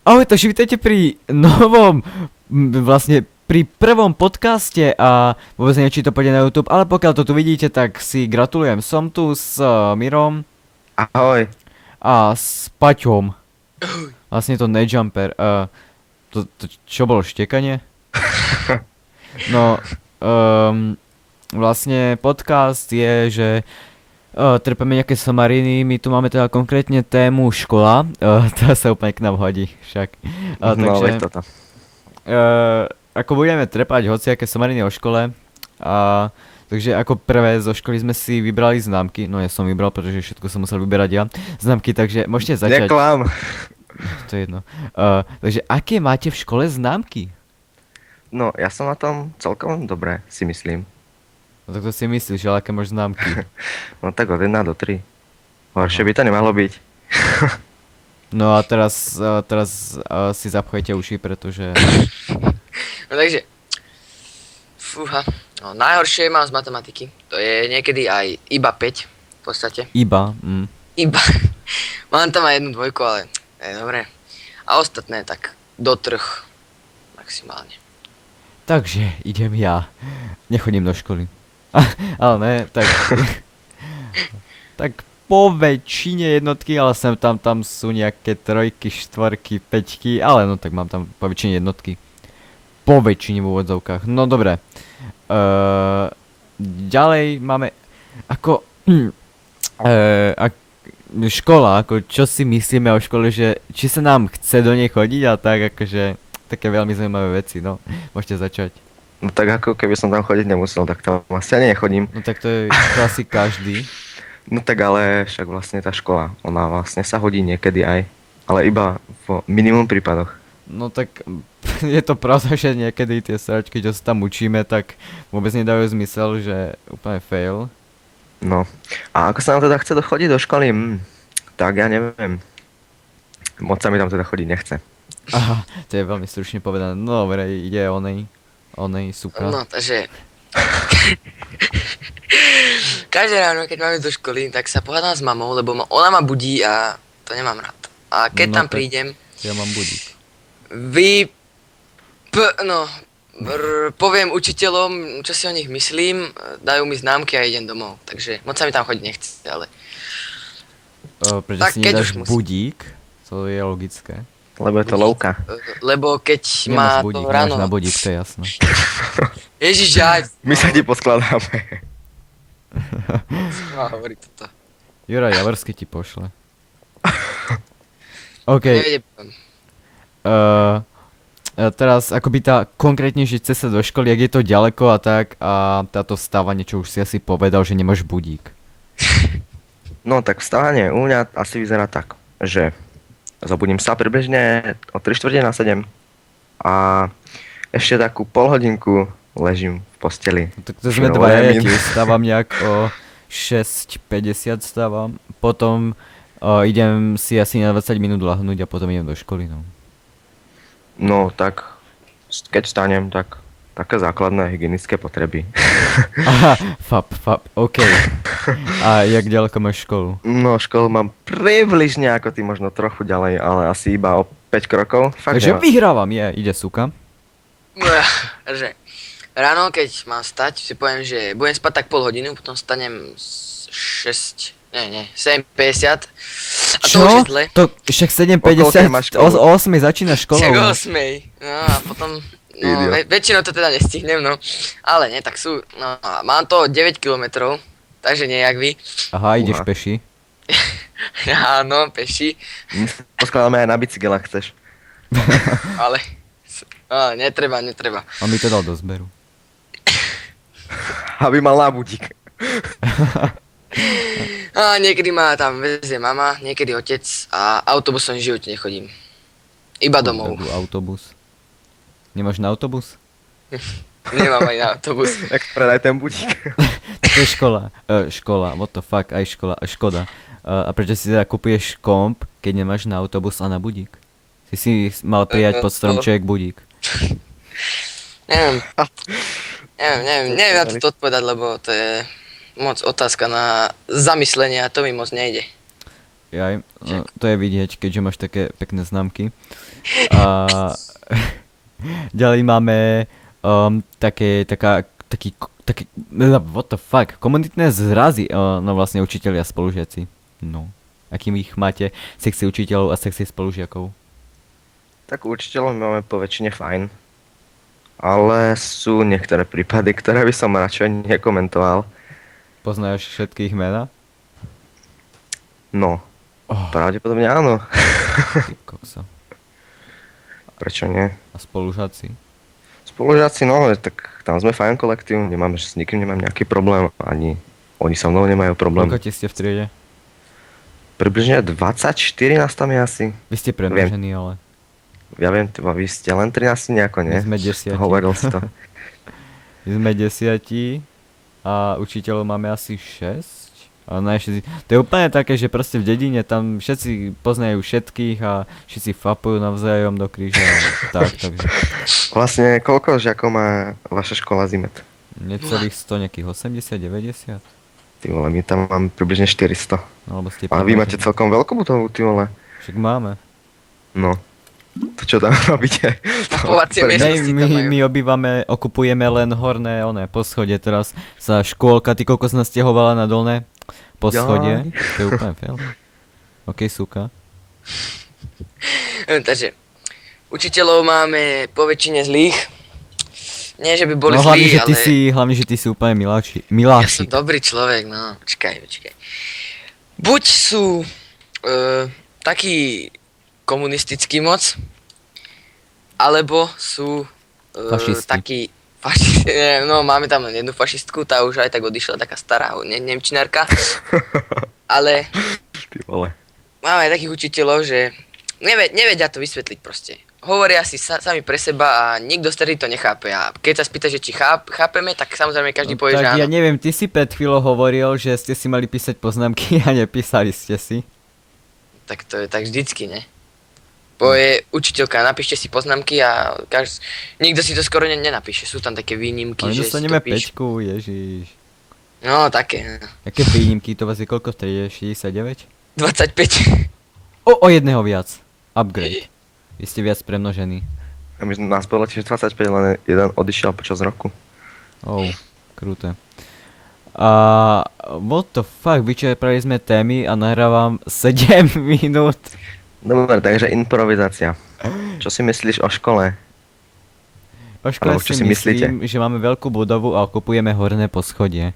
Ahoj, takže vítajte pri novom, vlastne pri prvom podcaste a vôbec neviem, či to pôjde na YouTube, ale pokiaľ to tu vidíte, tak si gratulujem. Som tu s Mirom Ahoj. a s Paťom. Vlastne to nejumper. To čo bolo, štekanie? No, vlastne podcast je, že trpeme nejaké somariny, my tu máme teda konkrétne tému škola, to sa úplne k nám hodí však. No, Takže, veď toto. ako budeme trepať hociaké somariny o škole, takže ako prvé zo školy sme si vybrali známky, no ja som vybral, pretože všetko som musel vyberať ja, známky, takže môžete začať. Neklam. To je jedno. Takže aké máte v škole známky? No, ja som na tom celkom dobre, si myslím. No tak to si myslíš, ale aké máš známky? No tak od 1 do 3. Horšie by to nemalo byť. No a teraz si zapchajte uši, pretože... No takže, fúha, no najhoršie mám z matematiky, to je niekedy aj iba 5 v podstate. Iba, Iba, mám tam aj jednu dvojku, ale je dobré. A ostatné tak do 3 maximálne. Takže idem ja. Nechodím do školy. Ale ne, tak... tak po väčšine jednotky, ale sem tam sú nejaké trojky, štvorky, peťky, ale no tak mám tam po väčšine jednotky. Po väčšine v úvodzovkách. No dobre. Ďalej máme ako... škola, ako čo si myslíme o škole, že či sa nám chce do nej chodiť a tak akože také veľmi zaujímavé veci, no. Môžete začať. No tak ako keby som tam chodiť nemusel, tak tam asi ani nechodím. No tak to je to asi každý. No tak ale však vlastne tá škola, ona vlastne sa hodí niekedy aj, ale iba v minimum prípadoch. No tak je to pravda, že niekedy tie sračky, čo sa tam učíme, tak vôbec nedajú zmysel, že úplne fail. No, a ako sa nám teda chce chodiť do školy? Tak ja neviem. Moc sa mi tam teda chodiť nechce. Aha, to je veľmi stručne povedané. No dobre, ide onej, super. No takže, každé ráno, keď máme do školy, tak sa pohádam s mamou, lebo ona ma budí a to nemám rád. A keď No tam tak- prídem, Ja mám budík. poviem učiteľom, čo si o nich myslím, dajú mi známky a idem domov. Takže moc sa mi tam chodiť nechce, ale Prečo Tak si keď nedáš už musím. budík? To je logické. Lebo je to lovka. lebo keď Nemáš má budík, to máš ráno... na budík, to je jasné. Ježiš, aj... My sa ti poskladáme. hovorí toto. Juraj Javorský ti pošle. OK. Nevedem. Teraz akoby tá konkrétnejšie cesta do školy, ak je to ďaleko a tak a táto vstávanie, čo už si asi povedal, že nemáš budík. No tak vstávanie u mňa asi vyzerá tak, že zobudím sa približne o 3:15 a ešte takú polhodinku ležím v posteli. No, tak to sme No, dvaja, ja Emil. tiež stávam nejak o 6:50 stávam, potom idem si asi na 20 minút lahnúť a potom idem do školy, no. No tak, keď vstanem, tak také základné hygienické potreby. Aha, fap, OK. A jak ďaleko máš školu? No školu mám približne ako ty, možno trochu ďalej, ale asi iba o 5 krokov. Fakt Takže nemám. vyhrávam, ide suka. Že ráno, keď mám stať, si poviem, že budem spať tak pol hodinu, potom stanem 7:50. A to už je zle. To však O koľkej máš 7:50, školu? o 8 začína škola. Však u o nás. 8:00. No a potom, no Idiot. väčšinou to teda nestihnem, no. Ale nie, tak sú, no a mám to 9 kilometrov, takže nejak vy. Aha, ideš Uha. peši. Áno, peši, My sa poskladáme aj na bicykel, ak chceš. ale... netreba. On mi to dal do zberu. Aby mal nábudík. A niekedy ma tam vezie mama, niekedy otec a autobusom v živote nechodím. Iba domov. Chudobú autobus. Nemáš na autobus? Nemám aj na autobus. Tak predaj ten budík. To je škola, what the fuck, aj škoda. A prečo si teda kupuješ komp, keď nemáš na autobus a na budík? Si mal prijať pod stromček budík. Neviem na to odpovedať, lebo to je moc otázka na zamyslenie a to mi moc nejde. Jaj, no, to je vidieť, keďže máš také pekné známky. A ďalej máme taký, what the fuck, komunitné zrazy, no vlastne učitelia, spolužiaci. No, akým ich máte, sexy učiteľov a sexy spolužiakov? Tak učiteľov máme po väčšine fajn. Ale sú niektoré prípady, ktoré by som radšej nekomentoval. Poznáš všetky ich mená? No, Oh, pravdepodobne áno. ty kokso. Prečo nie? A spolužiaci? Spolužiaci, no, tak tam sme fajn kolektív, nemáme, s nikým nemám nejaký problém, ani oni so mnou nemajú problém. Koľko ste v triede? Približne 24 nás tam je asi. Vy ste premnožení, ale Ja viem, vy ste len 13 nejako, nie? my sme 10. Hovoril si to. My sme 10 a učiteľov máme asi 6. Ale ne, všetci, to je úplne také, že proste v dedine tam všetci poznajú všetkých a všetci fapujú navzájom do kríža. Tak, takže Vlastne, koľko žiakov má vaša škola Zimet? necelých 100, nejakých 80, 90. Ty vole, my tam máme približne 400. No, alebo ste A vy máte premnožení. celkom veľkú budovu, ty vole. Však máme. No. To čo tam robíte? Mapovacie miesto. Ne, si my, tam majú. my okupujeme len horné, poschodie teraz. Sa škôlka, ty koľko sa nasťahovala na dolné poschodie. To je úplne fail. OK, súka. Takže, učiteľov máme po väčšine zlých. Nie, že by boli No hlavne, zlí, že ale hlavne, že ty si úplne ja miláši. som dobrý človek, no. Počkaj. Buď sú takí komunistický moc, alebo sú Fašisti. takí fašisti, no máme tam len jednu fašistku, tá už aj tak odišla, taká stará nemčinárka, ale Ty vole. máme aj takých učiteľov, že nevedia to vysvetliť proste. Hovoria si sami pre seba a nikto starý to nechápe a keď sa spýta, že či chápeme, tak samozrejme každý povie, že tak áno. ja neviem, ty si pred chvíľou hovoril, že ste si mali písať poznámky a nepísali ste si. Tak to je tak vždycky, ne? Povie učiteľka, napíšte si poznámky a nikto si to skoro nenapíše. Sú tam také výnimky, Ale že si to dostaneme píš. pečku, ježiš. No, také. Aké výnimky, to vás je koľko v triede? 69? 25. O jedného viac. Upgrade. Vy ste viac premnožení. A my nás bolo tiež 25, len jeden odišiel počas roku. Krúte. A what the fuck, vyčerpali sme témy a nahrávam 7 minút. Dobre, takže improvizácia. Čo si myslíš o škole? O škole Alebo čo si si myslíte? myslím, že máme veľkú budovu a okupujeme horné poschodie.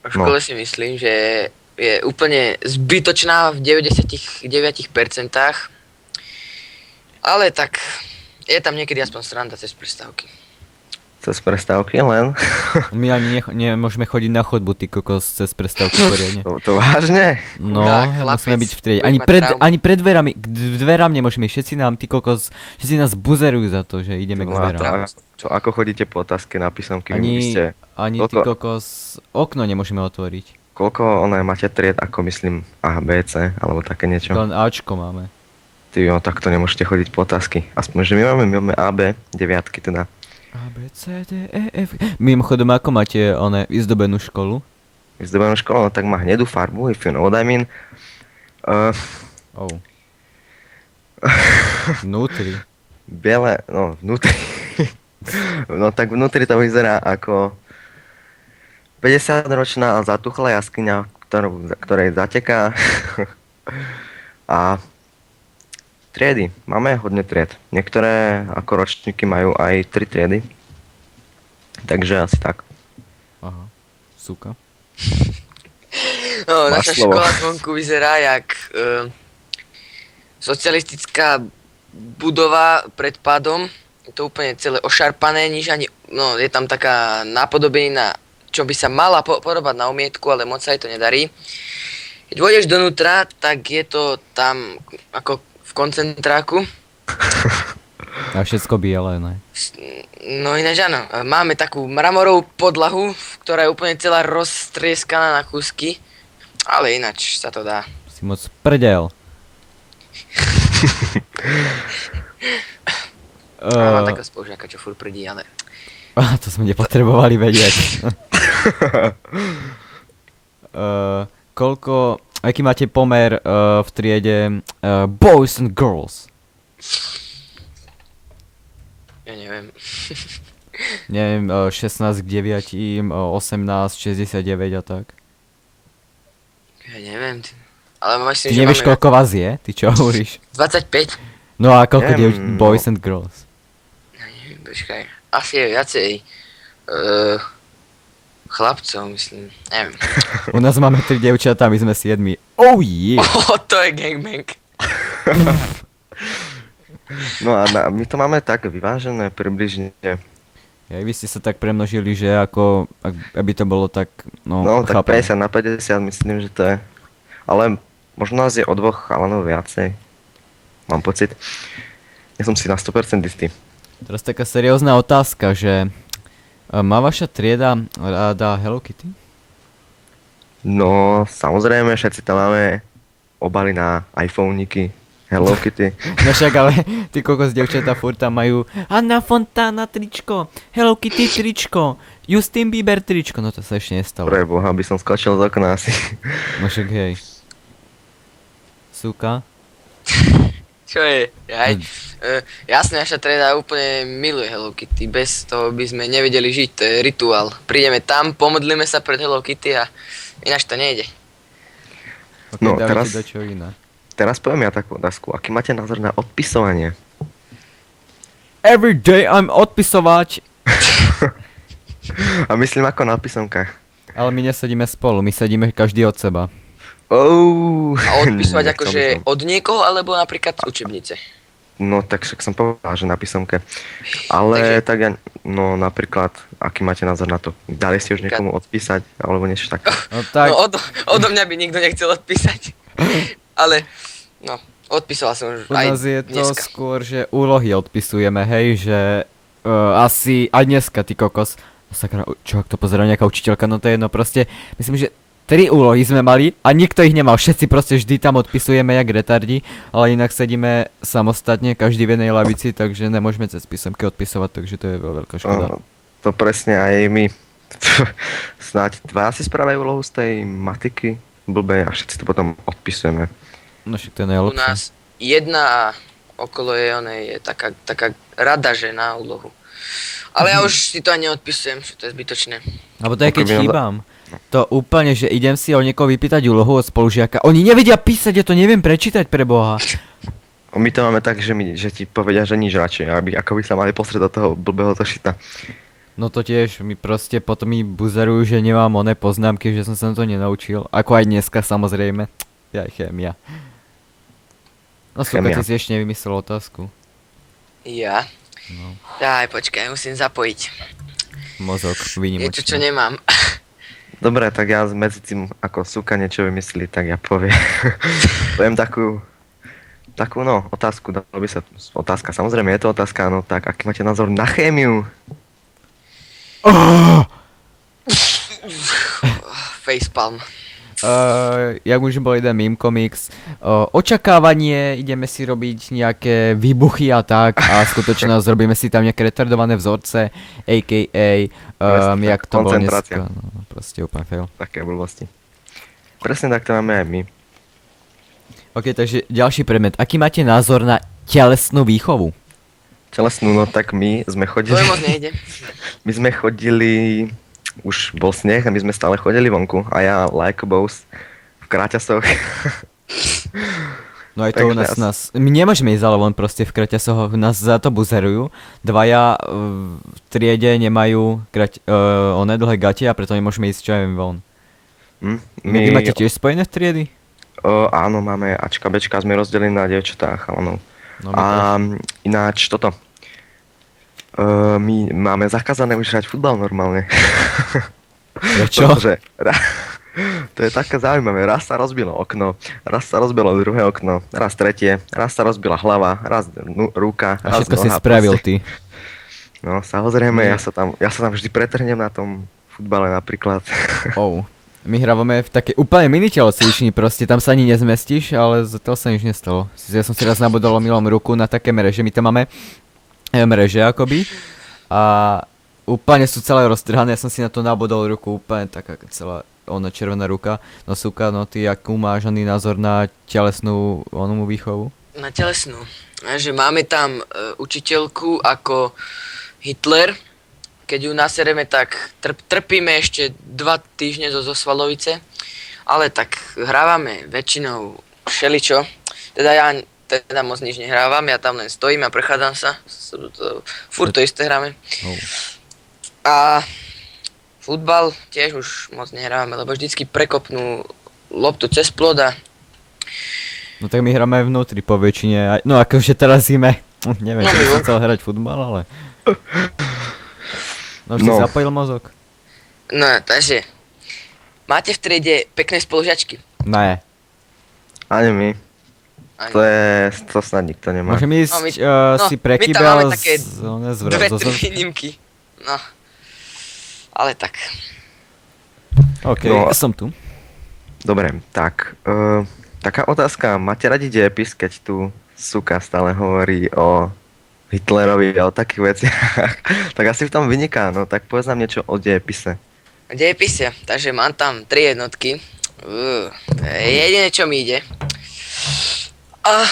V škole si myslím, že je úplne zbytočná v 99%. Ale tak, je tam niekedy aspoň sranda cez prestávky. Cez prestávky len? My ani nemôžeme chodiť na chodbu, ty kokos, cez prestávku poriadne. To vážne? No, Chudák chlapec, musíme byť v triede. bude Ani mať pred, traumu. ani pred dverami, k dverám nemôžeme, všetci nám, ty kokos, všetci nás buzerujú za to, že ideme k No a dverám. čo, ako chodíte po otázke na písomky? Vy Ani, ste, ani ty koľko- kokos, okno nemôžeme otvoriť. koľko máte tried, ako myslím A, B, C, alebo také niečo? Len Ačko máme. Ty jo, tak to nemôžete chodiť po otázky. Aspoň, že my máme A, B, deviatky teda. A, B, C, D, E, F. Mimochodom, ako máte vyzdobenú školu? Vyzdobenú školu, no tak má hnedú farbu, if you know what I mean. Oh. Vnútri. Biele, no vnútri. No tak vnútri to vyzerá ako 50-ročná zatuchlá jaskyňa, ktorej zateká. A triedy. Máme hodne tried. Niektoré ako ročníky majú aj 3 triedy. Takže asi tak. Aha. Súka. No, Máš naša slovo. škola zvonku vyzerá jak socialistická budova pred pádom. Je to úplne celé ošarpané, nič ani, no je tam taká nápodobenina, čo by sa mala podobať na umietku, ale moc sa jej to nedarí. Keď vôjdeš donútra, tak je to tam ako v koncentráku. A všetko biele, ne? No ináč áno, máme takú mramorovú podlahu, ktorá je úplne celá roztrieskaná na kúsky, ale ináč sa to dá. Si moc prdel. Mám takého spolužiaka, čo furt prdí, ale To sme nepotrebovali vedieť. Koľko... Aký máte pomer v triede boys and girls? Ja neviem. Neviem, 16 k 9, 18, 69 a tak. Ja neviem. Ale myslím, Ty že nevieš, máme koľko vás je? Ty čo hovoríš? 25? No a koľko Neviem, boys and girls? Ja neviem, počkaj. Asi je viacej chlapcov, myslím. Neviem. U nás máme 3 dievčatá, my sme 7. Oh yeah! To je gangbang. No a my to máme tak vyvážené približne. Ja, vy ste sa tak premnožili, že ako, aby to bolo tak, no, No tak chápem. 50 na 50 myslím, že to je. Ale možno nás je o 2 chalanov viacej. Mám pocit. Nie som si na 100% istý. Teraz taká seriózna otázka, že má vaša trieda ráda Hello Kitty? No samozrejme, všetci tam máme obaly na iPhoneiky, Hello Kitty. No však ale ty kokos dievčatá furt tam majú Anna Fontana tričko, Hello Kitty tričko, Justin Bieber tričko, no to sa ešte nestalo. Pre Boha, by som skočil z okna asi. No však hej. Súka? Čo je? Jasne, naša trieda úplne miluje Hello Kitty. Bez toho by sme nevedeli žiť, to je rituál. Prídeme tam, pomodlíme sa pred Hello Kitty a ináč to nejde. Ok, No, dáme teraz- ti dačo iné. Teraz poviem ja takú otázku. Aký máte názor na odpisovanie? Every day I'm odpisovať. A myslím ako na písomkách. Ale my nesedíme spolu, my sedíme každý od seba. A odpisovať Nechcel akože by som. od niekoho, alebo napríklad z učebnice. No tak však som povedal, že na písomke. Ale tak ja, no napríklad, aký máte názor na to? Dali ste už niekomu odpísať, alebo niečo také? No tak, No odo mňa by nikto nechcel odpísať. Ale, no, odpísala som už u aj nás je to dneska. skôr, že úlohy odpisujeme, hej, že asi aj dneska, ty kokos. Sakra, čo ak to pozerá nejaká učiteľka, no to je jedno, proste, myslím, že 3 úlohy sme mali a nikto ich nemal, všetci proste vždy tam odpisujeme jak retardi, ale inak sedíme samostatne, každý v jednej lavici, takže nemôžeme cez písomky odpisovať, takže to je veľká škoda. To presne aj my. Snáď dva si spravujú úlohu z tej matiky blbej a všetci to potom odpisujeme. No však to je U najlepšie. nás jedna a okolo je taká rada, že na úlohu. Ale ja už si to ani neodpisujem, že to je zbytočné. Alebo to je keď Pokiaľ by chýbam. To úplne, že idem si od niekoho vypýtať úlohu od spolužiaka. Oni nevedia písať, ja to neviem prečítať pre Boha. My to máme tak, že ti povedia, že nič radšej, aby ako by sa mali pozrieť do toho blbého zošita. No to tiež, mi proste potom mi buzerujú, že nemám oné poznámky, že som sa to nenaučil. Ako aj dneska samozrejme. Ja chémia. No súka, Chémia. ty si ešte nevymyslel otázku. Ja? No. Daj, počkaj, musím zapojiť. Mozog, Niečo, čo výnimočne. nemám. Dobre, tak ja medzi tým, ako Súka niečo vymyslí, tak ja poviem. Poviem takú no, otázku, dalo by sa, otázka, samozrejme je to otázka, no tak, aký máte názor na chémiu? Facepalm. Jak už bol jeden meme komiks, očakávanie, ideme si robiť nejaké výbuchy a tak a skutočne zrobíme si tam nejaké retardované vzorce, a.k.a. Presne jak tak, to bolo koncentrácia. dneska, no proste úplne fail. Také blbosti. Presne tak to máme aj my. Ok, takže ďalší predmet, aký máte názor na telesnú výchovu? Telesnú, no tak my sme To chodili, je moc nejde. my sme chodili, už bol sneh a my sme stále chodili vonku a ja like boss v kráťasoch. No aj to u Takže nás, my nemôžeme ísť ale von proste v kraťasoch, nás za to buzerujú. Dvaja v triede nemajú oné dlhé gate a preto nemôžeme ísť čo aj von. Vy máte tiež spojené v triedy? Áno, máme Ačka, Bčka, sme rozdelení na dievčatá a chalanov. No, my A ináč toto. My máme zakázané už hrať futbal normálne. Prečo? Pretože to je také zaujímavé. Raz sa rozbilo okno, raz sa rozbilo druhé okno, raz tretie, raz sa rozbila hlava, raz ruka, A raz všetko si noha, spravil proste. ty. No samozrejme, Nie. ja sa tam vždy pretrhnem na tom futbale napríklad. Oh. My hrávame v takej úplne mini telocvični, proste tam sa ani nezmestíš, ale zatiaľ sa nič nestalo. Ja som si raz nabodol omylom ruku na také mreže, my tam máme mreže akoby a úplne sú celé roztrhané, ja som si na to nabodol ruku úplne taká celá ona červená ruka. No súka, no ty akú máš oný názor na telesnú onú výchovu? Na telesnú. Že máme tam učiteľku ako Hitler. Keď ju nasereme, tak trpíme ešte 2 týždne zo Svalovice. Ale tak hrávame väčšinou všeličo. Teda moc nič nehrávam, ja tam len stojím a prechádzam sa. Furt to isté hráme. Oh. A futbal tiež už moc nehrávame, lebo vždycky prekopnú loptu cez plod a No tak my hráme vnútri po väčšine, no akože teraz zime, neviem, No, či jo. som chcel hrať futbal, ale... No už si No. zapojil mozog? no, takže máte v triede pekné spolužiačky? Ne. Ani my. Ani. To snad nikto nemá. Môžem ísť No, si my tam prekýbel máme také Dve, tri výnimky. No. Ale tak. OK, No. som tu. Dobre, tak. Taká otázka. Máte radi dejepis, keď tu suka stále hovorí o Hitlerovi a o takých veciach? Tak asi v tom vyniká, no tak povedz nám niečo o dejepise. Dejepise, takže mám tam 3 jednotky. To je jediné, čo mi ide. A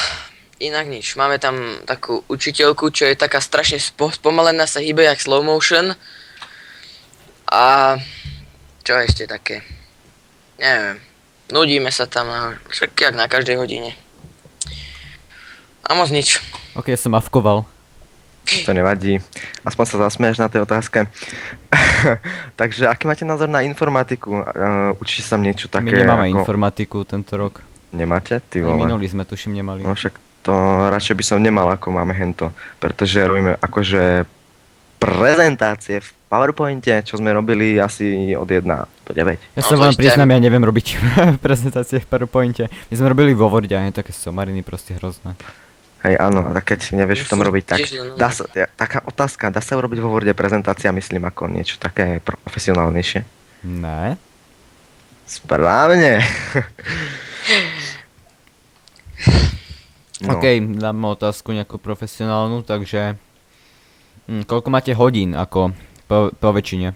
inak nič. Máme tam takú učiteľku, čo je taká strašne spomalená, sa hýbe jak slow motion. A čo ešte také? Neviem. Nudíme sa tam, však jak na každej hodine. A moc nič. OK, som avkoval. To nevadí. Aspoň sa zasmieš na tej otázke. Takže aký máte názor na informatiku? Učíte sa niečo My také nemáme ako... informatiku tento rok. Nemáte? Ty Aj vole. minulý sme tuším nemali. No však to radšej by som nemal, ako máme hento. Pretože robíme akože prezentácie v PowerPointe, čo sme robili asi od 1 do 9. Ja No sa to vám ešte priznám, ja neviem robiť prezentácie v PowerPointe. My sme robili vo Worde a je také somariny proste hrozné. Hej, áno, a keď nevieš v tom robiť, tak Tiež len- dá sa, taká otázka, dá sa urobiť vo Worde prezentácia, myslím, ako niečo také profesionálnejšie? Ne? Správne. No. OK, dáme otázku nejakú profesionálnu, takže... koľko máte hodín ako po väčšine?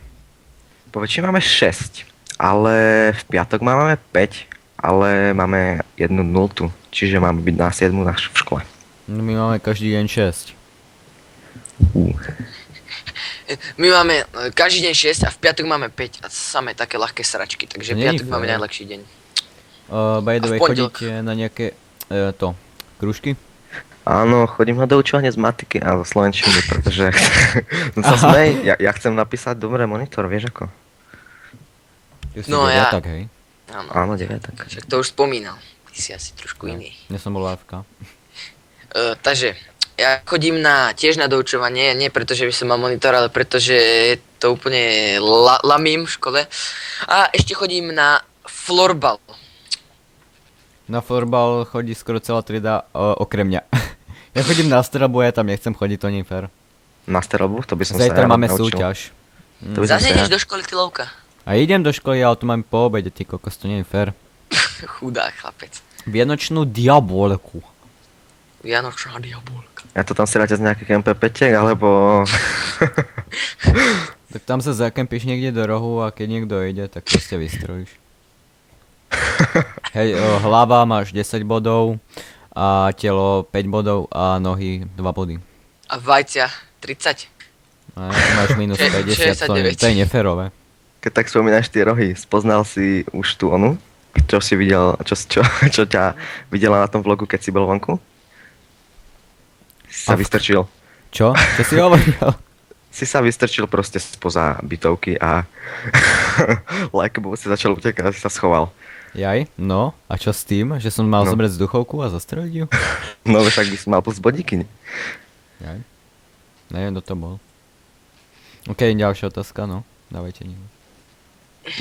Po väčšine máme 6, ale v piatok máme 5, ale máme 1 nultu, čiže máme byť na 7 v škole. No my máme každý deň 6. My máme každý deň 6 a v piatok máme 5 a samé také ľahké sračky, takže To nie je piatok máme fér. najľahší deň. By the A v way, pondelok. chodíte na nejaké krúžky? Áno, chodím na doučovanie z matiky a zo slovenčiny, pretože no sa smej, ja chcem napísať dobre monitor, vieš ako? Ty si No ja- tak, hej? Áno, Áno, deviatak. však to už spomínal. Ty si asi trošku iný. Ja som bol lávka. Takže ja chodím tiež na doučovanie, nie preto, že by som mal monitor, ale preto, že je to úplne lamím v škole. A ešte chodím na florbal. Na florbal chodí skoro celá trieda okrem mňa. Ja chodím na strelbu, ja tam nechcem chodiť, to nie je fér. Na strelbu, to by som sa Zajtra ja máme naučil. súťaž. To by som Zase sa ideš ja... do školy, ty lovka. A idem do školy, ale to mám po obede, ty kokos, to nie je fér. Chudák chlapec. Vianočnú diabolku. Vianočná diabolka. Ja to tam si dáte z nejakých MP5, alebo... Tak tam sa zakempíš niekde do rohu a keď niekto ide, tak proste vystrojíš. Hej, hlava máš 10 bodov a telo 5 bodov a nohy 2 body. A vajcia 30. A ty máš minus 50, to je neférové. Keď tak spomínaš tie rohy, spoznal si už tú onu? Čo si videl, čo ťa videla na tom vlogu, keď si bol vonku? Si sa vystrčil. Čo? Čo si hovoril? Si sa vystrčil proste spoza bytovky a lajkobov si začal utekať a si sa schoval. Jaj, no, a čo s tým? Že som mal No. zobrať vzduchovku a zastreliť ju? No tak by si mal plus bodíky. Jaj. Neviem, kto to bol. OK, ďalšia otázka, no. Dávajte niekto.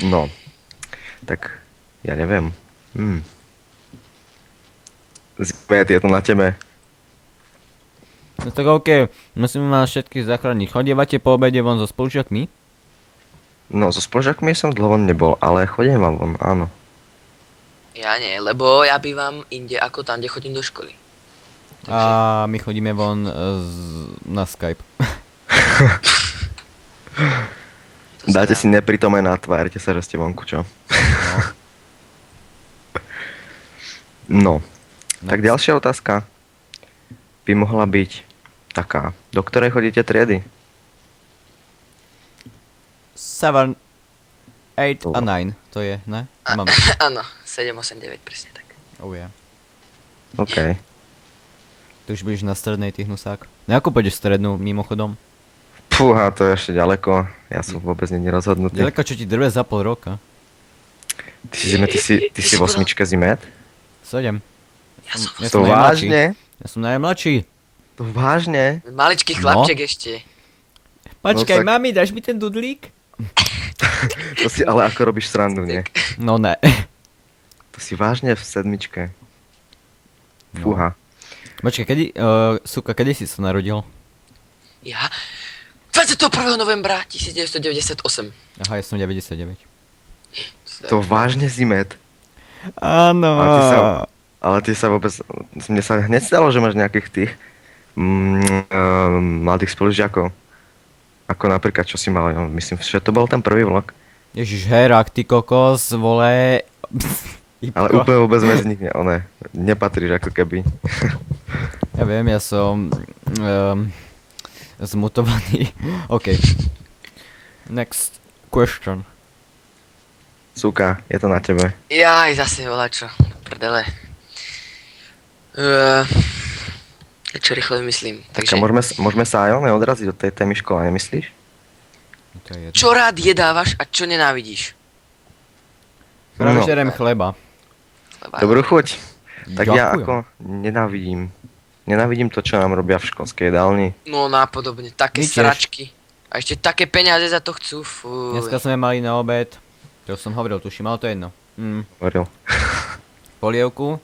No, tak ja neviem. Zmet, je to na tebe. No tak OK, musíme vás všetkých zachrániť. Chodievate po obede von so spolužiakmi? No, so spolužiakmi som dlho von nebol, ale chodím vám von, áno. Ja nie, lebo ja bývam inde ako tam, kde chodím do školy. A my chodíme von na Skype. Dáte si nepritomená, tvárite sa, že ste vonku, čo? No, tak ďalšia otázka by mohla byť taká. Do ktorej chodíte triedy? 7, 8 a 9, to je, ne? Mám. Áno, 7, 8, 9, presne tak. Oh yeah. OK. Ty už budeš na strednej, ty hnusák. No ako pôjdeš strednú, mimochodom? Fúha, to je ešte ďaleko. Ja som vôbec není rozhodnutý. Ďaleko, čo ti drve za pol roka? Ty si Zimet, ty si v osmičke Zimet? 7. Ja som Ja To som najmladší. vážne? Ja som najmladší. To vážne? maličký No. chlapček ešte. Počkaj, tak- mami, dáš mi ten dudlík? To si ale ako robíš srandu, nie? No ne. To si vážne v sedmičke. Fúha. Počkaj, kedy, Suka, kedy si sa narodil? Ja? 21. novembra 1998. Aha, ja som 99. To vážne Zimet. Áno. Ale ty sa vôbec... Mne sa hneď stalo, že máš nejakých tých mladých spolužiakov. Ako napríklad, čo si mal, ja myslím, že to bol ten prvý vlog. Ježiš, herák, ty kokos, vole. Ale úplne vôbec medzi nich nepatríš ako keby. Ja viem, ja som zmutovaný. OK. Next question. Súka, je to na tebe. Jaj, zase volačo. Prdele. Čo rýchlo vymyslím. Takže Takže, môžeme sa aj odraziť od tej témy škola, nemyslíš? To je jedno. čo rád jedávaš a čo nenávidíš? Práve No. žerem chleba. Lebo Dobrú chuť. Tak ja Ďakujem. ako nenávidím to, čo nám robia v školskej jedálni. No nápodobne, také My tiež. sračky. A ešte také peniaze za to chcú, fuj. Dneska sme mali na obed, to som hovoril, tuším, ale to je jedno. Hovoril. Polievku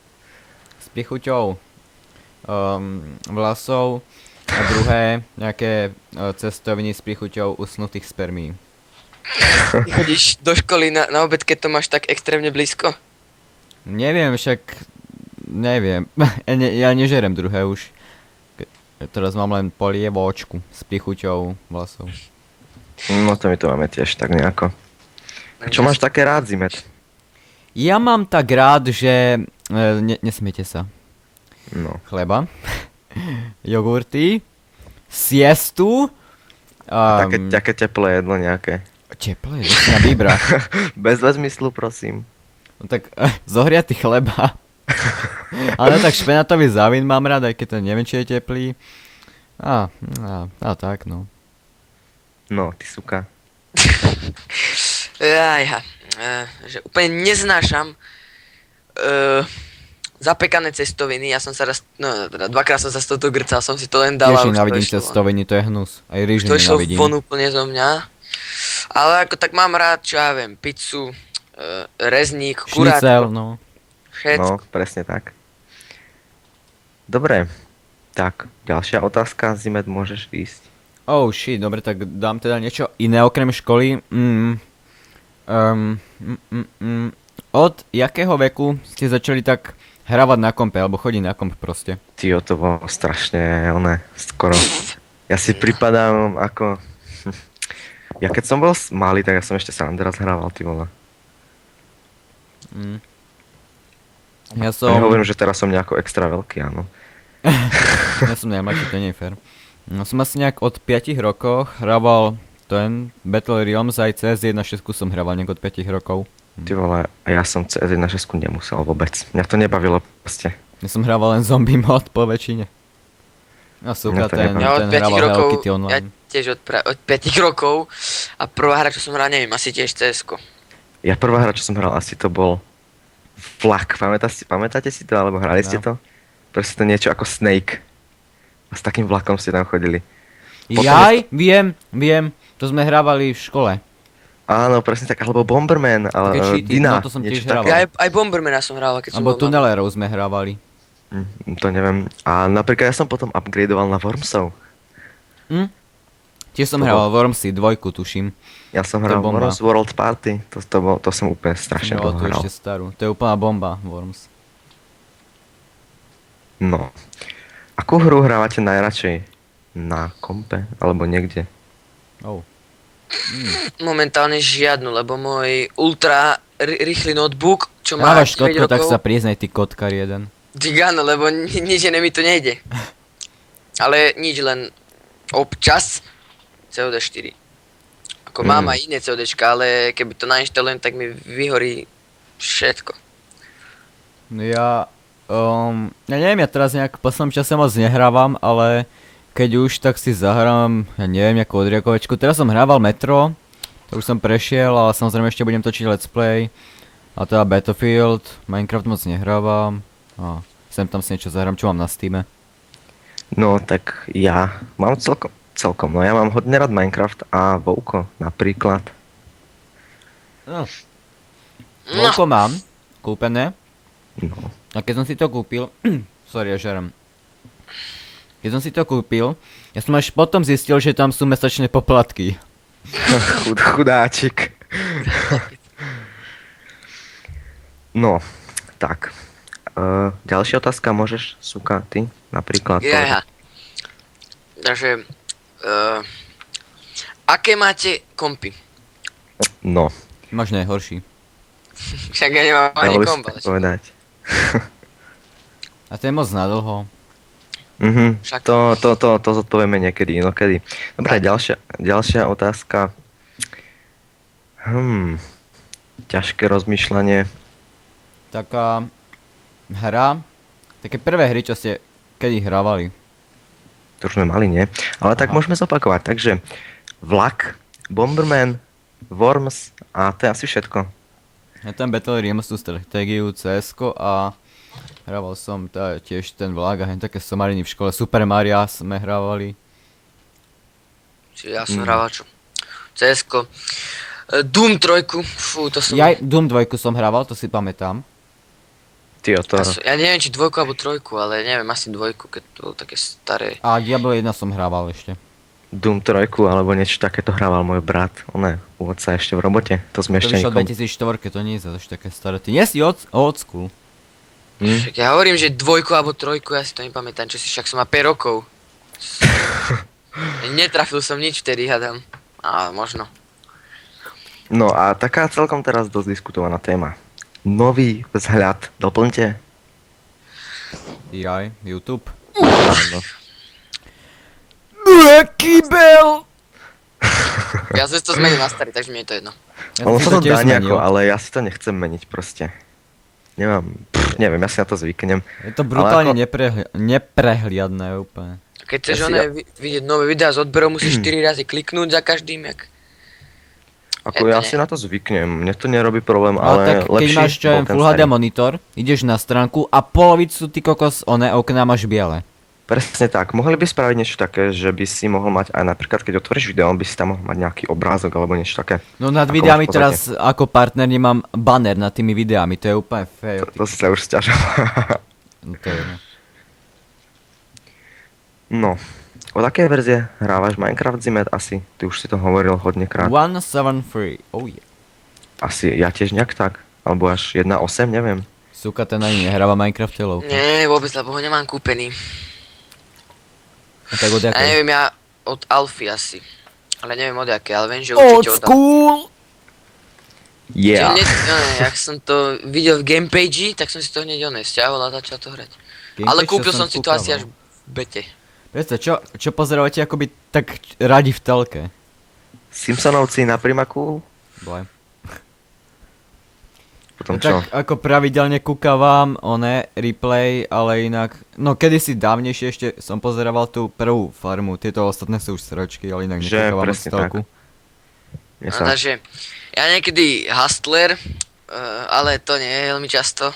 s pichuťou vlasov a druhé nejaké cestoviny s pichuťou usnutých spermí. Ty chodíš do školy na obed, keď to máš tak extrémne blízko? Neviem, však... Neviem. Ja nežerem druhé už. Teraz mám len polievočku s pichuťou vlasov. No to my to máme tiež tak nejako. Čo máš také rád, Zimet? Ja mám tak rád, že... nesmiete sa. No. Chleba. Jogurty. Siestu. Také teplé jedlo nejaké. Teplé, na bíbra. Bez zmyslu, prosím. No tak zohriatý chleba. Ale tak špenatový závid mám rád, aj keď to neviem, či je teplý. A tak no. No, ty suka. Že úplne neznášam zapekané cestoviny. Ja som sa raz, teda dvakrát som sa z toho grcal, som si to len dal. Tiež nenávidím cestoviny, to je hnus. Aj rýži To išlo nenávidím. von úplne zo mňa. Ale ako tak mám rád, čo ja viem, pizzu, rezník, Šnicel, kurátko, no. všetko. No, presne tak. Dobre. Tak, ďalšia otázka, Zimet, môžeš ísť. Oh shit, dobre, tak dám teda niečo iné okrem školy. Od jakého veku ste začali tak hravať na kompe, alebo chodiť na komp proste? Tyjo, to bolo strašne, skoro. Ja si pripadám ako... Ja keď som bol malý, tak ja som ešte San Andreas hrával, ty vole. Ja Ja som... nehovorím, že teraz som nejako extra veľký, áno. Ja som najmladší, to nie je fér. No som asi nejak od 5 rokoch hrával ten Battle Realms, aj CS 1.6 som hrával nejak od 5 rokov. Ty vole, a ja som CS 1.6 nemusel vôbec. Mňa to nebavilo proste. Ja som hrával len zombie mod po väčšine. A Suka, Mňa to ten, nebavilo. Ja od ten 5 hrával rokov, Hello Kitty ja online. tiež od 5 rokov a prvá hra, čo som hral, neviem, asi tiež CS-ko. Ja prvá hra, čo som hral, asi to bol Vlak. Pamätáte si to, alebo hrali ste to? Proste to niečo ako Snake. A s takým vlakom ste tam chodili. Potom Jaj, viem, to sme hrávali v škole. Áno, presne tak, alebo Bomberman, Také ale cheaty, Dina, no to som niečo tiež hrával. také. Ja aj Bombermana som hral, keď som Alebo bol mladý. Tunelerov sme hrávali. To neviem. A napríklad ja som potom upgradeoval na Wormsov. Tiež som To hrával Wormsy, 2 tuším. Ja som To je hral bomba. Worms World Party. To som úplne strašne Mal dlho tu hral. ešte starú. To je úplná bomba, Worms. No. Akú hru hrávate najradšej? Na kompe? Alebo niekde? Oh. Momentálne žiadnu, lebo môj ultra rýchly notebook čo má Hrávaš 9 kotko, tak rokov. sa priznaj, ty kotkar jeden. Áno, lebo nič iné mi to nejde. Ale nič, len občas COD4. Ako mám aj iné CODčka, ale keby to nainštalujem, tak mi vyhorí všetko. No ja neviem, ja teraz nejak v poslednom čase moc nehrávam, ale keď už, tak si zahrám, ja neviem, nejakú odriakovečku. Teraz som hrával Metro, to už som prešiel, ale samozrejme ešte budem točiť Let's Play. A teda Battlefield, Minecraft moc nehrávam. A sem tam si niečo zahrám, čo mám na Steame. No tak ja mám celkom, no ja mám hodne rád Minecraft a Vouko napríklad. No. No, Voľko mám, kúpené. No. A keď som si to kúpil, sorry, ja žerem. Keď som si to kúpil, ja som až potom zistil, že tam sú mesačné poplatky. Chudáčik. No, tak. Ďalšia otázka môžeš, Suka, ty napríklad. ja. Takže, aké máte kompy? No, Máš najhorší. Však ja nemám ani dalo by sa komp, tak ale povedať. A to je moc nadlho. Však- To zodpovieme niekedy, inokedy. Dobre, ďalšia otázka. Ťažké rozmýšľanie. Taká hra, také prvé hry, čo ste kedy hrávali. To už sme mali, nie? Ale tak Aha. môžeme zopakovať. Takže Vlak, Bomberman, Worms a to je asi všetko. Ja tam Battle Realms tú stratégiu CSko a hrával som tiež ten vlak a hen také somariny v škole. Super Mario sme hrávali. Čiže ja som hrával čo? CSko. Doom 3, fú, to som... Ja aj Doom 2 som hrával, to si pamätám. Ty o to. Ja neviem, či 2 alebo 3, ale neviem, asi 2, keď to bolo také staré. A Diablo 1 som hrával ešte. Doom 3 alebo niečo takéto hrával môj brat. One, u otca ešte v robote. To sme To ešte vyšlo nikomu. 2004, to nie je zase také staré. Ty nie si old school. Však ja hovorím, že 2 alebo 3, ja si to nepamätám, čo si však som má 5 rokov. Netrafil som nič vtedy, hadám. A možno. No a taká celkom teraz dosť diskutovaná téma. Nový vzhľad, doplňte. Jaj, YouTube. Áno. Kýbel! Ja som si to zmenil na starý, takže mi je to jedno. Ja Ono si sa to tiež dá nejako, zmenil. ale ja si to nechcem meniť proste. Neviem, ja si na to zvyknem. Je to brutálne ako- neprehliadné úplne. Keď chceš Ja si- vidieť nové videá z odberov, musíš 4 razy kliknúť za každým, jak... Ako Je to ja ne- si na to zvyknem, mne to nerobí problém, Ale ale tak keď lepší máš čo bol jen ten Full HD starý. monitor, ideš na stránku a polovicu ty kokos okná máš biele. Presne tak, mohli by spraviť niečo také, že by si mohol mať aj napríklad, keď otvoríš video, by si tam mohol mať nejaký obrázok alebo niečo také. No nad Ako videami máš v pozadí. teraz ako partner nemám banner nad tými videami, to je úplne fail. To si sa už sťažoval. No to je jedno. No, od akej verzie hrávaš Minecraft Zimet asi? Ty už si to hovoril hodnekrát. 1.7.3, oh yeah. Asi ja tiež nejak tak, alebo až 1.8, neviem. Suka, ten ani nehráva Minecraft telovku. Nie, vôbec, lebo ho nemám kúpený. A tak od Ja jakej? neviem, ja od Alfy asi. Ale neviem od jaké, ale viem, že Old určite od Alfy. school! Yeah. Jak som to videl v gamepage, tak som si to hneď stiahol a začal to hrať. Ale Gameplay, čo kúpil som si to asi až v bete. Predstav, čo pozerávate akoby tak radi v telke? Simpsonovci na Primaku, Boj. potom No čo? tak ako pravidelne kúkavam replay, ale inak, no kedysi dávnejšie ešte som pozerával tú prvú farmu, tieto ostatné sú už sračky, ale inak Že, nekúkavam moc presne telku. Mne No, sa... takže ja niekedy Hustler, ale to nie je veľmi často.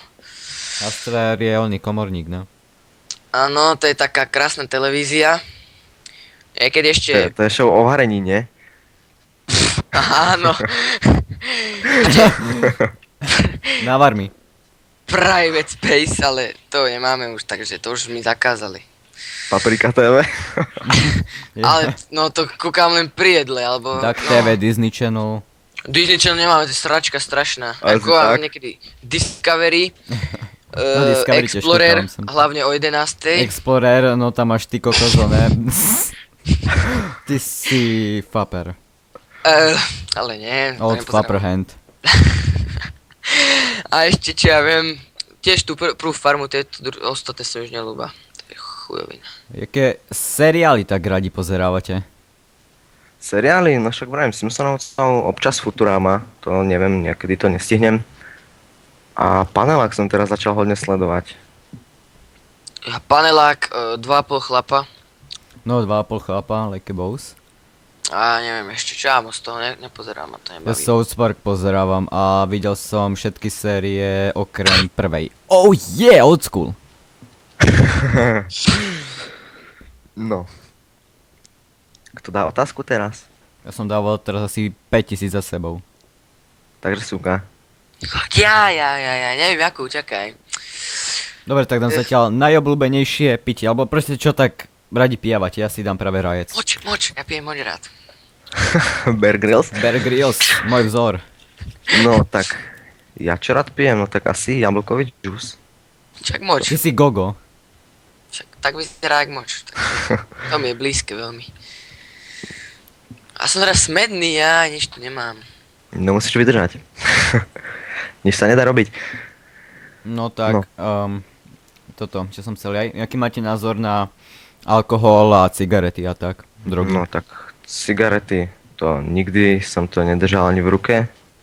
Astrer je oný komorník, no. Áno, to je taká krásna televízia. Keď ešte... To je show o varení, nie? Áno. Navar mi. Private Space, ale to nemáme už, takže to už mi zakázali. Paprika TV. Ale no to kúkam len pri jedle, alebo... Tak no, TV, Disney Channel. Disney Channel nemáme, to je sračka strašná. Ale Ako tak. niekedy Discovery, Discovery tiež Explorer, kúkam sem. hlavne o 11. Explorer, no tam máš ty kokos, ne? Ty si faper. Ale nie, to Old nepozerám. faper hand. A ešte, čo ja viem, tiež tú prvú farmu, ostatné sa už nelúba. To je chujovina. Jaké seriály tak radi pozerávate? Seriály, no však vrajím Simpsonovcov, občas Futurama, to neviem, niekedy to nestihnem. A Panelák som teraz začal hodne sledovať. Ja panelák, 2,5 chlapa. No, 2,5 chlapa, like a boss. A neviem ešte, čo ja moc toho nepozerám, ma to Ja nebaví. South Park pozerávam a videl som všetky série okrem prvej. Oh yeah, old school. No. Kto dá otázku teraz? Ja som dával teraz asi 5000 za sebou. Takže súka. Ja, neviem akú, čakaj. Dobre, tak dám zatiaľ najobľúbenejšie pitie, alebo proste čo tak radi pijavate, ja si dám práve rajec. Moč, ja pijem moč rád. Bear Grylls? Bear Grylls, môj vzor. No tak, ja čo rád pijem, no tak asi jablkový džús. Čak moč, Ty si gogo. tak vyzerá jak moč. To mi je blízke veľmi. A som teraz smedný, ja nič tu nemám. No musíš vydržať. Nič sa nedá robiť. No tak, toto, čo som chcel aj. Aký máte názor na alkohol a cigarety a tak? Drogy? No tak, cigarety, to nikdy som to nedržal ani v ruke.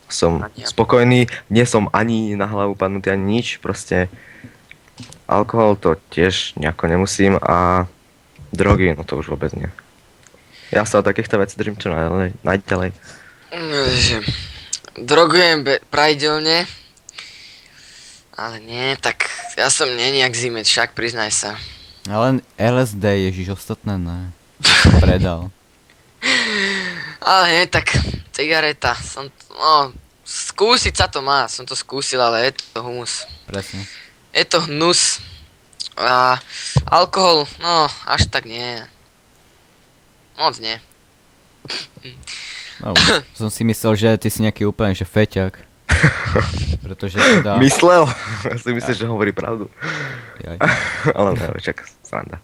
Som Ani ja. spokojný, nie som ani na hlavu padnutý, ani nič, proste alkohol to tiež nejako nemusím a drogy, no to už vôbec nie. Ja sa od takýchto vecí držím čo najďalej. No, že drogujem pravidelne. Ale nie, tak ja som nie nejak zimec, však priznaj sa. Ale LSD, ježiš, ostatné ne. Predal. Ale nie, tak cigareta, skúsiť sa to má, som to skúsil, ale je to humus. Presne. Je to hnus. A alkohol, no, až tak nie. Moc nie. No, som si myslel, že ty si nejaký úplne, že feťak. Pretože teda... Myslel? Ja si myslíš, že hovorí pravdu. Jaj. Ale ne, čak, sranda.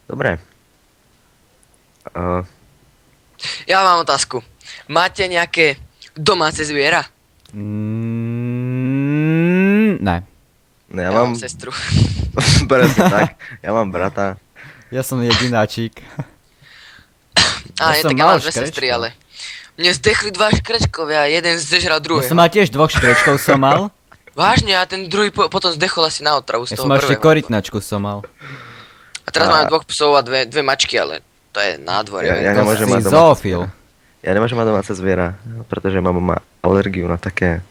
Dobre. Ja mám otázku. Máte nejaké domáce zviera? Ne. No Ja ja mám... mám sestru. Presne tak. Ja mám brata. Ja som jedináčik. A Ja nie, som tak ja mal mám dve škrečka. sestry, ale... Mne zdechli dva škrečkovia, jeden zežral Ja druhého. som mal tiež 2 škrečkov som mal. Vážne, a ten druhý potom zdechol asi na otravu z Ja toho som mal ešte prvého. korytnačku som mal. A teraz A- máme dvoch psov a dve mačky, ale to je nádvorie. Ja To nemôžem si mať domáce zoofil. Ja nemôžem mať domáce zviera, pretože mama má alergiu na také...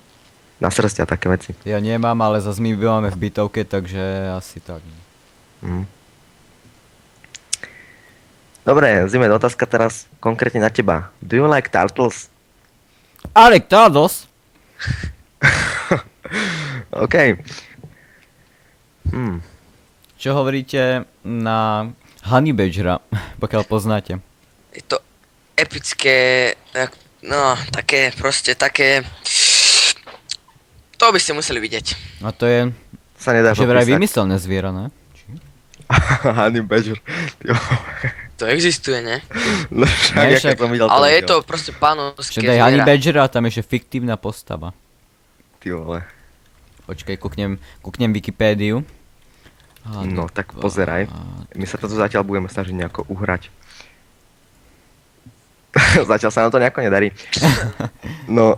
Na srsti a také veci. Ja nemám, ale zase my bývame v bytovke, takže asi tak. Mm. Dobre, Zime, otázka teraz konkrétne na teba. Do you like turtles? Alek Tados! OK. Čo hovoríte na Honey Badgera, pokiaľ poznáte? Je to epické, no, také, proste také... To by ste museli vidieť. A to je, Sa nedá že vraj popísať. vymyselné zviera, ne? Honey Badger. Ty vole. To existuje, ne? No však, Nie, ako však. som videl Ale je video. to proste pánovské Čo daj Honey zviera. Badger a tam je že fiktívna postava. Ty vole. Počkaj, kúknem Wikipédiu. No tak pozeraj. My sa to tu zatiaľ budeme snažiť nejako uhrať. Zatiaľ sa nám to nejako nedarí. No.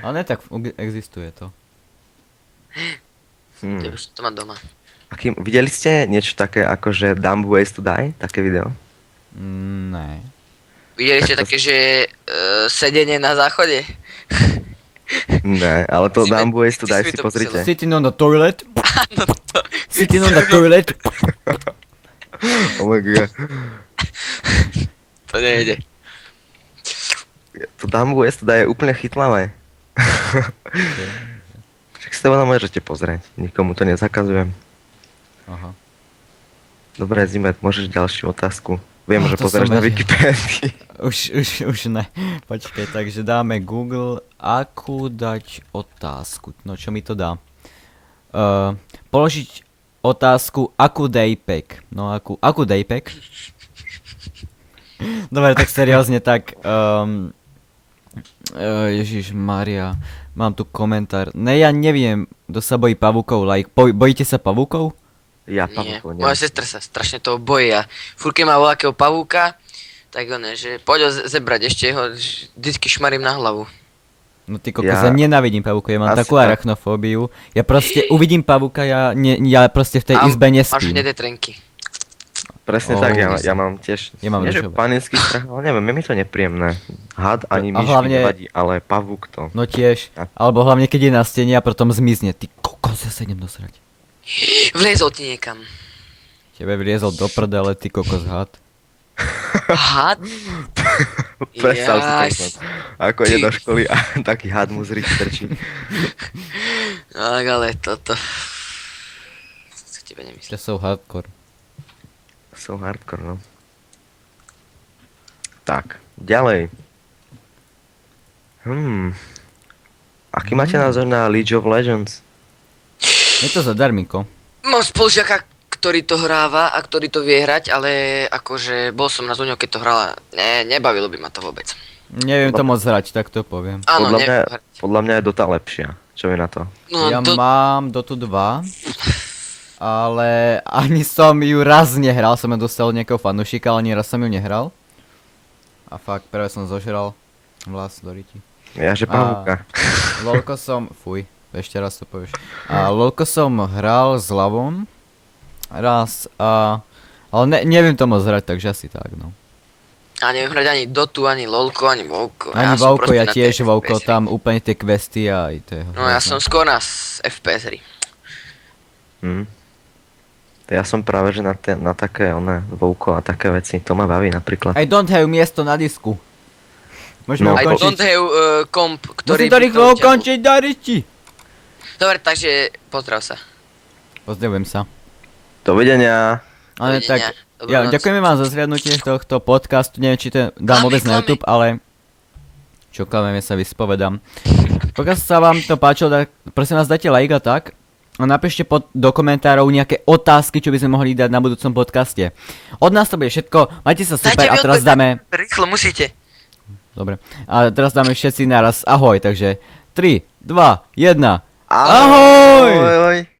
Ale ne, tak existuje to. To už to mám doma. Videli ste niečo také ako že Dumb Ways to Die? Také video? Ne. Videli ste také, že sedenie na záchode? Ne, ale to Zime, Dumb Ways to ty si Die mi si to pozrite. posielal. Sitting on the toilet. No to... Sitting on the toilet. Oh my god. To nejde. To Dumb Ways to Die je úplne chytlavé. Však si to veľa môžete pozrieť. Nikomu to nezakazujem. Aha. Dobre, Zimet, môžeš ďalšiu otázku. Viem, že To pozeráš som na vedel. Wikipédii. Už ne. Počkaj, takže dáme Google, akú dať otázku. No čo mi to dá? Položiť otázku, akú dejpek. No akú dejpek? Dobre, tak seriózne, tak... Ježiš Maria. Mám tu komentár. Ne, ja neviem, kto sa bojí pavúkov, like, bojíte sa pavúkov? Ja Nie, pavúkov moja sestra sa strašne toho bojí a furt keď má voľakého pavúka, tak on že poď ho zebrať, ešte ho vždycky šmarím na hlavu. No ty kokos, ja nenávidím pavúkov, ja mám Asi takú tak. arachnofóbiu. Ja proste uvidím pavúka, ja proste v tej izbe Máš nespím. hnedé trenky. Presne Oh, tak, ja mám tiež, Ja mám nie že dožoba. panický strach, ale neviem, je mi to nepríjemné. Had ani A myš hlavne- mi nevadí, ale pavúk to. No tiež, Ja. alebo hlavne keď je na stene a potom zmizne. Ty kokos, ja sa idem dosrať. Vliezol ti niekam. Tebe vliezol do prdele, ty kokos had. Had? Predstav si Jas. to. Ako ide do školy a taký had mu z ryti trčí. Tak ale toto... Sa tebe nemyslím. To sú hardcore. Som hardcore, no. Tak, ďalej. Aký máte názor na League of Legends? Je to zadarmiko. Mám spolužiaka, ktorý to hráva a ktorý to vie hrať, ale akože bol som raz u ňou, keď to hrala. Nebavilo by ma to vôbec. Neviem to moc hrať, tak to poviem. Áno, Podľa mňa je Dota lepšia. Čo je na to? No, Ja to... mám Dotu 2, ale ani som ju raz nehral, som ju dostal od nejakého fanúšika, ale ani raz som ju nehral. A fakt, práve som zožral vlas do ryti. Ja, že pavúka. Lolko som, fuj, ešte raz to povieš. A lolko som hral s Lavom raz ale neviem to moc hrať, takže asi tak, no. A neviem hrať ani Dotu, ani Lolko, ani Vovko. Ani som Vovko, proste ja na tiež tej Vovko, FPS hry. tam úplne tie questy a aj to je No ja hrozné. som skôr na FPS hry. Ja som práve, že na také, Vouko a také veci, to ma baví napríklad. I don't have miesto na disku. Môžeme No, I ukončiť. don't have komp, ktorý Musím to rýchlo ukončiť, Dariči. Dobre, takže pozdrav sa. Pozdravujem sa. Dovidenia. Ale Dovidenia. tak, Dobrú ja noc. ďakujeme vám za zhliadnutie tohto podcastu, neviem či to dám Klame, vôbec na klame. YouTube, ale čo klameme sa vyspovedám. Pokiaľ sa vám to páčilo, tak prosím vás dajte like a tak. A napíšte do komentárov nejaké otázky, čo by sme mohli dať na budúcom podcaste. Od nás to bude všetko, majte sa super a teraz dáme... Rýchlo musíte. Dobre, a teraz dáme všetci naraz ahoj, takže 3, 2, 1. Ahoj!